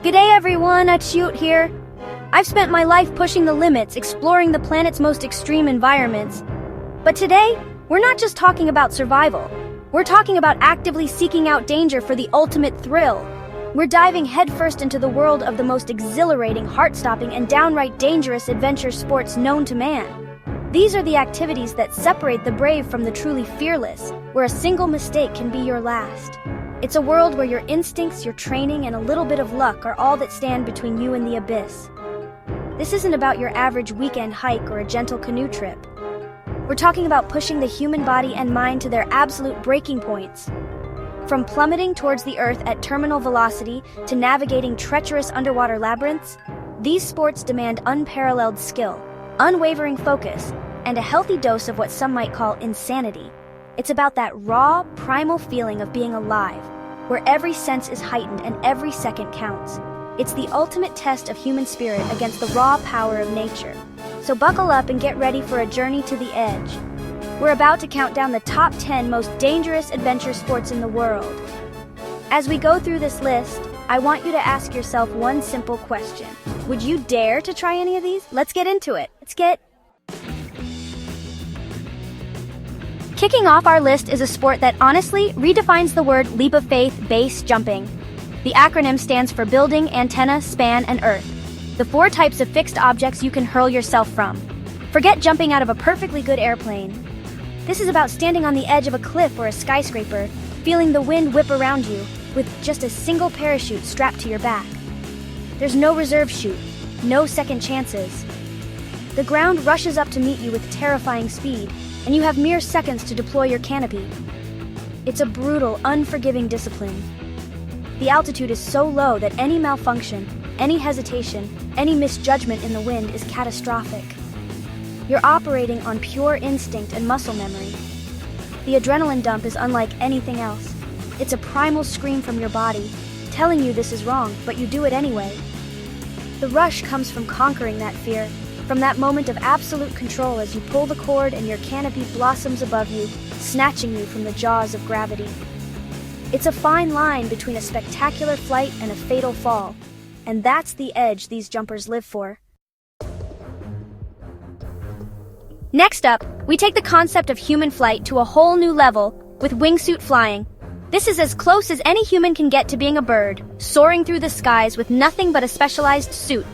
G'day everyone, Achute here. I've spent my life pushing the limits, exploring the planet's most extreme environments. But today, we're not just talking about survival. We're talking about actively seeking out danger for the ultimate thrill. We're diving headfirst into the world of the most exhilarating, heart-stopping, and downright dangerous adventure sports known to man. These are the activities that separate the brave from the truly fearless, where a single mistake can be your last. It's a world where your instincts, your training, and a little bit of luck are all that stand between you and the abyss. This isn't about your average weekend hike or a gentle canoe trip. We're talking about pushing the human body and mind to their absolute breaking points. From plummeting towards the earth at terminal velocity to navigating treacherous underwater labyrinths, these sports demand unparalleled skill, unwavering focus, and a healthy dose of what some might call insanity. It's about that raw, primal feeling of being alive, where every sense is heightened and every second counts. It's the ultimate test of human spirit against the raw power of nature. So buckle up and get ready for a journey to the edge. We're about to count down the top 10 most dangerous adventure sports in the world. As we go through this list, I want you to ask yourself one simple question. Would you dare to try any of these? Let's get into it. Kicking off our list is a sport that honestly redefines the word leap of faith, base jumping. The acronym stands for building, antenna, span, and earth. The 4 types of fixed objects you can hurl yourself from. Forget jumping out of a perfectly good airplane. This is about standing on the edge of a cliff or a skyscraper, feeling the wind whip around you, with just a single parachute strapped to your back. There's no reserve chute, no second chances. The ground rushes up to meet you with terrifying speed, and you have mere seconds to deploy your canopy. It's a brutal, unforgiving discipline. The altitude is so low that any malfunction, any hesitation, any misjudgment in the wind is catastrophic. You're operating on pure instinct and muscle memory. The adrenaline dump is unlike anything else. It's a primal scream from your body, telling you this is wrong, but you do it anyway. The rush comes from conquering that fear, from that moment of absolute control as you pull the cord and your canopy blossoms above you, snatching you from the jaws of gravity. It's a fine line between a spectacular flight and a fatal fall, and that's the edge these jumpers live for. Next up, we take the concept of human flight to a whole new level with wingsuit flying. This is as close as any human can get to being a bird, soaring through the skies with nothing but a specialized suit.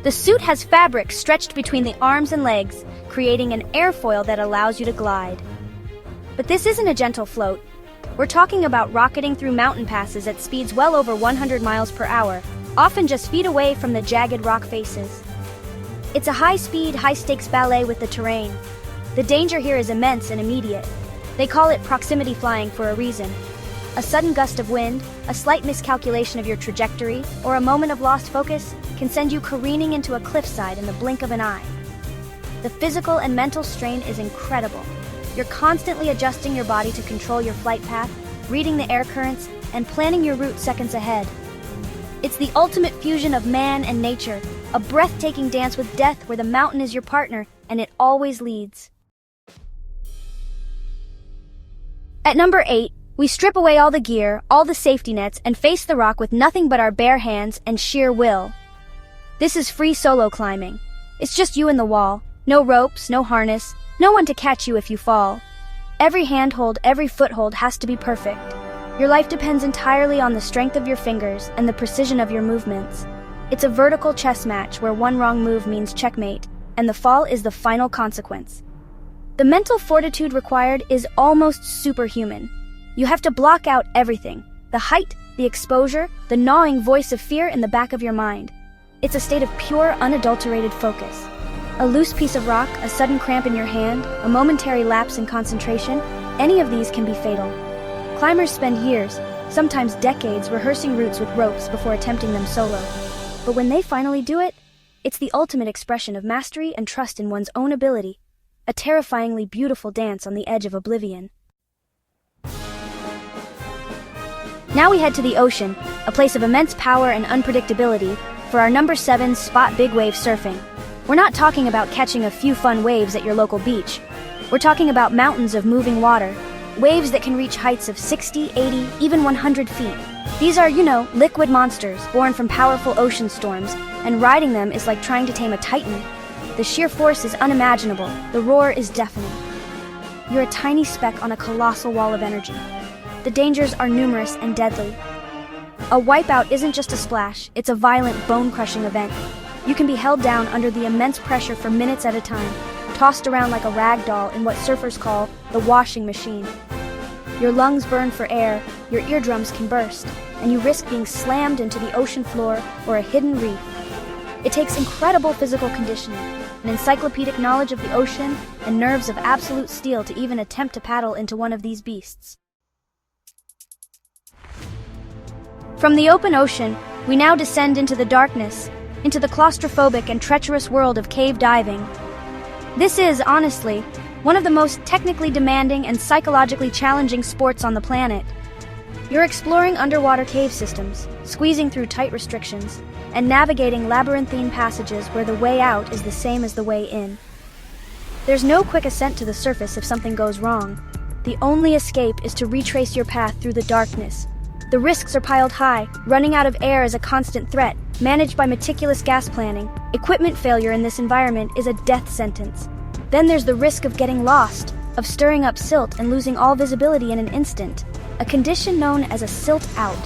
The suit has fabric stretched between the arms and legs, creating an airfoil that allows you to glide. But this isn't a gentle float. We're talking about rocketing through mountain passes at speeds well over 100 miles per hour, often just feet away from the jagged rock faces. It's a high-speed, high-stakes ballet with the terrain. The danger here is immense and immediate. They call it proximity flying for a reason. A sudden gust of wind, a slight miscalculation of your trajectory, or a moment of lost focus can send you careening into a cliffside in the blink of an eye. The physical and mental strain is incredible. You're constantly adjusting your body to control your flight path, reading the air currents, and planning your route seconds ahead. It's the ultimate fusion of man and nature, a breathtaking dance with death where the mountain is your partner and it always leads. At number 8, we strip away all the gear, all the safety nets, and face the rock with nothing but our bare hands and sheer will. This is free solo climbing. It's just you and the wall. No ropes, no harness, no one to catch you if you fall. Every handhold, every foothold has to be perfect. Your life depends entirely on the strength of your fingers and the precision of your movements. It's a vertical chess match where one wrong move means checkmate, and the fall is the final consequence. The mental fortitude required is almost superhuman. You have to block out everything: the height, the exposure, the gnawing voice of fear in the back of your mind. It's a state of pure, unadulterated focus. A loose piece of rock, a sudden cramp in your hand, a momentary lapse in concentration, any of these can be fatal. Climbers spend years, sometimes decades, rehearsing routes with ropes before attempting them solo. But when they finally do it, it's the ultimate expression of mastery and trust in one's own ability, a terrifyingly beautiful dance on the edge of oblivion. Now we head to the ocean, a place of immense power and unpredictability, for our number 7 spot big wave surfing. We're not talking about catching a few fun waves at your local beach. We're talking about mountains of moving water, waves that can reach heights of 60, 80, even 100 feet. These are, liquid monsters born from powerful ocean storms, and riding them is like trying to tame a titan. The sheer force is unimaginable. The roar is deafening. You're a tiny speck on a colossal wall of energy. The dangers are numerous and deadly. A wipeout isn't just a splash, it's a violent, bone-crushing event. You can be held down under the immense pressure for minutes at a time, tossed around like a rag doll in what surfers call the washing machine. Your lungs burn for air, your eardrums can burst, and you risk being slammed into the ocean floor or a hidden reef. It takes incredible physical conditioning, an encyclopedic knowledge of the ocean, and nerves of absolute steel to even attempt to paddle into one of these beasts. From the open ocean, we now descend into the darkness, into the claustrophobic and treacherous world of cave diving. This is, honestly, one of the most technically demanding and psychologically challenging sports on the planet. You're exploring underwater cave systems, squeezing through tight restrictions, and navigating labyrinthine passages where the way out is the same as the way in. There's no quick ascent to the surface if something goes wrong. The only escape is to retrace your path through the darkness. The risks are piled high. Running out of air is a constant threat, managed by meticulous gas planning. Equipment failure in this environment is a death sentence. Then there's the risk of getting lost, of stirring up silt and losing all visibility in an instant, a condition known as a silt out.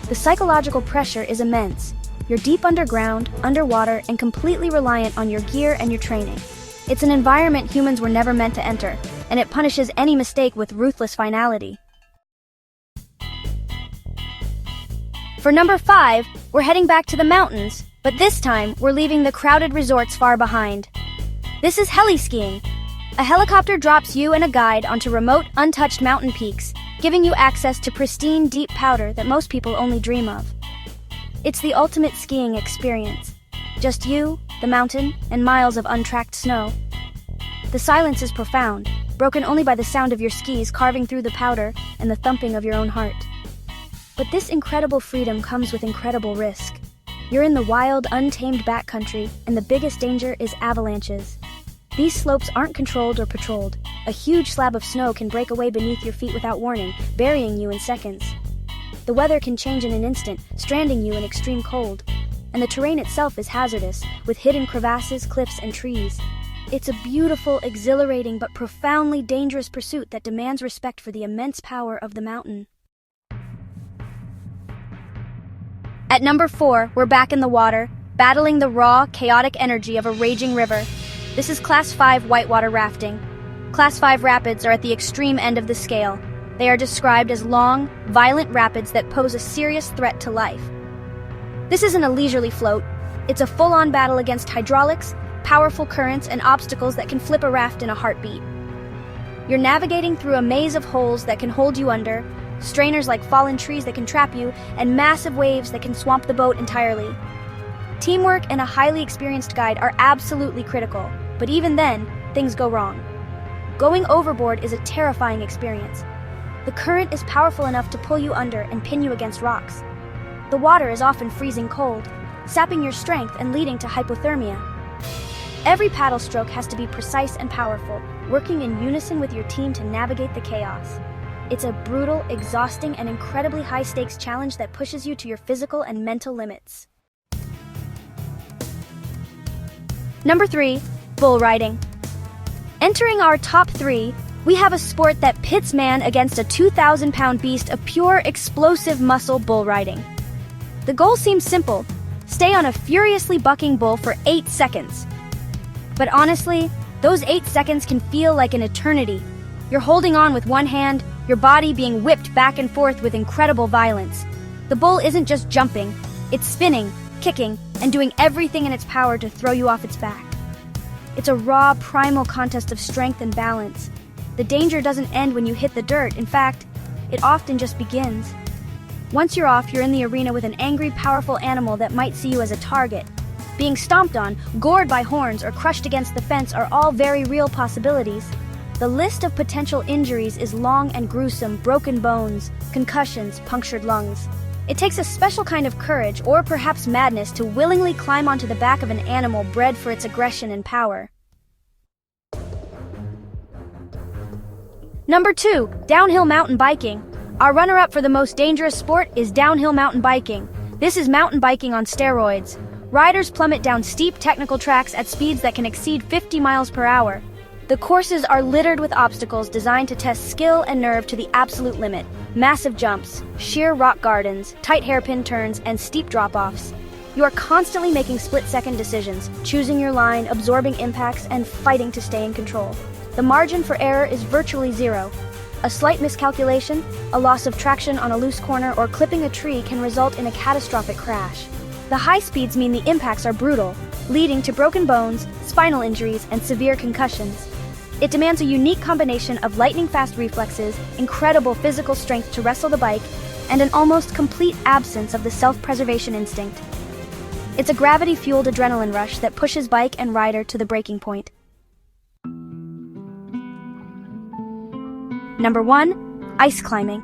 The psychological pressure is immense. You're deep underground, underwater, and completely reliant on your gear and your training. It's an environment humans were never meant to enter, and it punishes any mistake with ruthless finality. For number 5, we're heading back to the mountains, but this time we're leaving the crowded resorts far behind. This is heli skiing. A helicopter drops you and a guide onto remote, untouched mountain peaks, giving you access to pristine, deep powder that most people only dream of. It's the ultimate skiing experience. Just you, the mountain, and miles of untracked snow. The silence is profound, broken only by the sound of your skis carving through the powder and the thumping of your own heart. But this incredible freedom comes with incredible risk. You're in the wild, untamed backcountry, and the biggest danger is avalanches. These slopes aren't controlled or patrolled. A huge slab of snow can break away beneath your feet without warning, burying you in seconds. The weather can change in an instant, stranding you in extreme cold. And the terrain itself is hazardous, with hidden crevasses, cliffs, and trees. It's a beautiful, exhilarating, but profoundly dangerous pursuit that demands respect for the immense power of the mountain. At number 4, we're back in the water, battling the raw, chaotic energy of a raging river. This is Class 5 Whitewater Rafting. Class 5 rapids are at the extreme end of the scale. They are described as long, violent rapids that pose a serious threat to life. This isn't a leisurely float. It's a full-on battle against hydraulics, powerful currents, and obstacles that can flip a raft in a heartbeat. You're navigating through a maze of holes that can hold you under, strainers like fallen trees that can trap you, and massive waves that can swamp the boat entirely. Teamwork and a highly experienced guide are absolutely critical, but even then, things go wrong. Going overboard is a terrifying experience. The current is powerful enough to pull you under and pin you against rocks. The water is often freezing cold, sapping your strength and leading to hypothermia. Every paddle stroke has to be precise and powerful, working in unison with your team to navigate the chaos. It's a brutal, exhausting, and incredibly high-stakes challenge that pushes you to your physical and mental limits. Number 3, bull riding. Entering our top 3, we have a sport that pits man against a 2,000-pound beast of pure, explosive muscle bull riding. The goal seems simple: stay on a furiously bucking bull for 8 seconds. But honestly, those 8 seconds can feel like an eternity. You're holding on with one hand, your body being whipped back and forth with incredible violence. The bull isn't just jumping, it's spinning, kicking, and doing everything in its power to throw you off its back. It's a raw, primal contest of strength and balance. The danger doesn't end when you hit the dirt. In fact, it often just begins. Once you're off, you're in the arena with an angry, powerful animal that might see you as a target. Being stomped on, gored by horns, or crushed against the fence are all very real possibilities. The list of potential injuries is long and gruesome: broken bones, concussions, punctured lungs. It takes a special kind of courage, or perhaps madness, to willingly climb onto the back of an animal bred for its aggression and power. Number 2, downhill mountain biking. Our runner-up for the most dangerous sport is downhill mountain biking. This is mountain biking on steroids. Riders plummet down steep technical tracks at speeds that can exceed 50 miles per hour. The courses are littered with obstacles designed to test skill and nerve to the absolute limit. Massive jumps, sheer rock gardens, tight hairpin turns, and steep drop-offs. You are constantly making split-second decisions, choosing your line, absorbing impacts, and fighting to stay in control. The margin for error is virtually zero. A slight miscalculation, a loss of traction on a loose corner, or clipping a tree can result in a catastrophic crash. The high speeds mean the impacts are brutal, leading to broken bones, spinal injuries, and severe concussions. It demands a unique combination of lightning-fast reflexes, incredible physical strength to wrestle the bike, and an almost complete absence of the self-preservation instinct. It's a gravity-fueled adrenaline rush that pushes bike and rider to the breaking point. Number 1. Ice climbing.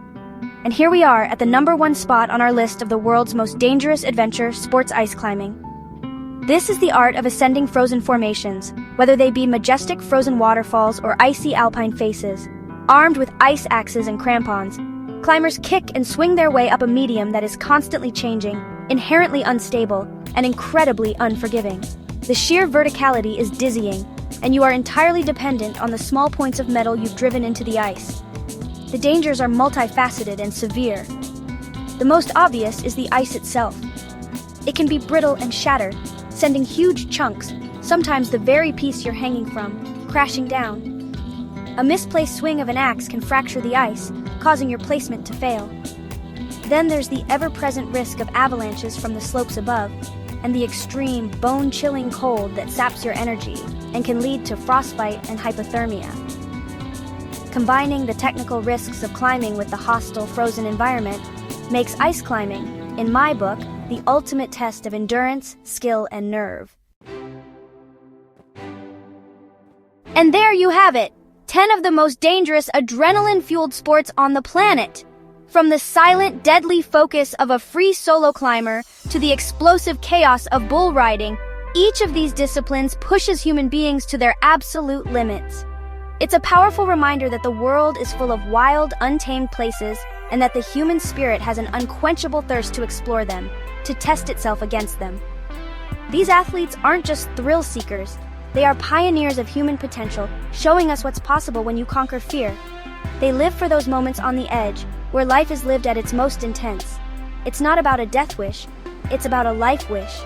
And here we are at the number 1 spot on our list of the world's most dangerous adventure sports: ice climbing. This is the art of ascending frozen formations, whether they be majestic frozen waterfalls or icy alpine faces. Armed with ice axes and crampons, climbers kick and swing their way up a medium that is constantly changing, inherently unstable, and incredibly unforgiving. The sheer verticality is dizzying, and you are entirely dependent on the small points of metal you've driven into the ice. The dangers are multifaceted and severe. The most obvious is the ice itself. It can be brittle and shatter, sending huge chunks, sometimes the very piece you're hanging from, crashing down. A misplaced swing of an axe can fracture the ice, causing your placement to fail. Then there's the ever-present risk of avalanches from the slopes above, and the extreme, bone-chilling cold that saps your energy and can lead to frostbite and hypothermia. Combining the technical risks of climbing with the hostile, frozen environment makes ice climbing, in my book, the ultimate test of endurance, skill, and nerve. And there you have it, 10 of the most dangerous adrenaline-fueled sports on the planet. From the silent, deadly focus of a free solo climber to the explosive chaos of bull riding, each of these disciplines pushes human beings to their absolute limits. It's a powerful reminder that the world is full of wild, untamed places, and that the human spirit has an unquenchable thirst to explore them, to test itself against them. These athletes aren't just thrill seekers, they are pioneers of human potential, showing us what's possible when you conquer fear. They live for those moments on the edge, where life is lived at its most intense. It's not about a death wish, it's about a life wish,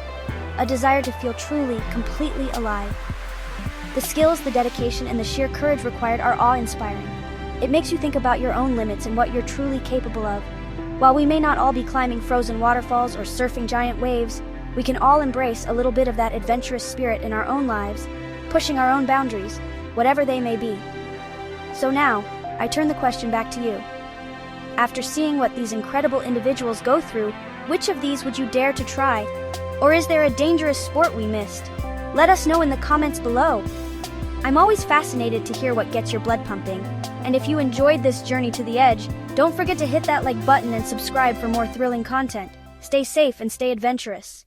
a desire to feel truly, completely alive. The skills, the dedication, and the sheer courage required are awe-inspiring. It makes you think about your own limits and what you're truly capable of. While we may not all be climbing frozen waterfalls or surfing giant waves, we can all embrace a little bit of that adventurous spirit in our own lives, pushing our own boundaries, whatever they may be. So now, I turn the question back to you. After seeing what these incredible individuals go through, which of these would you dare to try? Or is there a dangerous sport we missed? Let us know in the comments below. I'm always fascinated to hear what gets your blood pumping. And if you enjoyed this journey to the edge, don't forget to hit that like button and subscribe for more thrilling content. Stay safe and stay adventurous.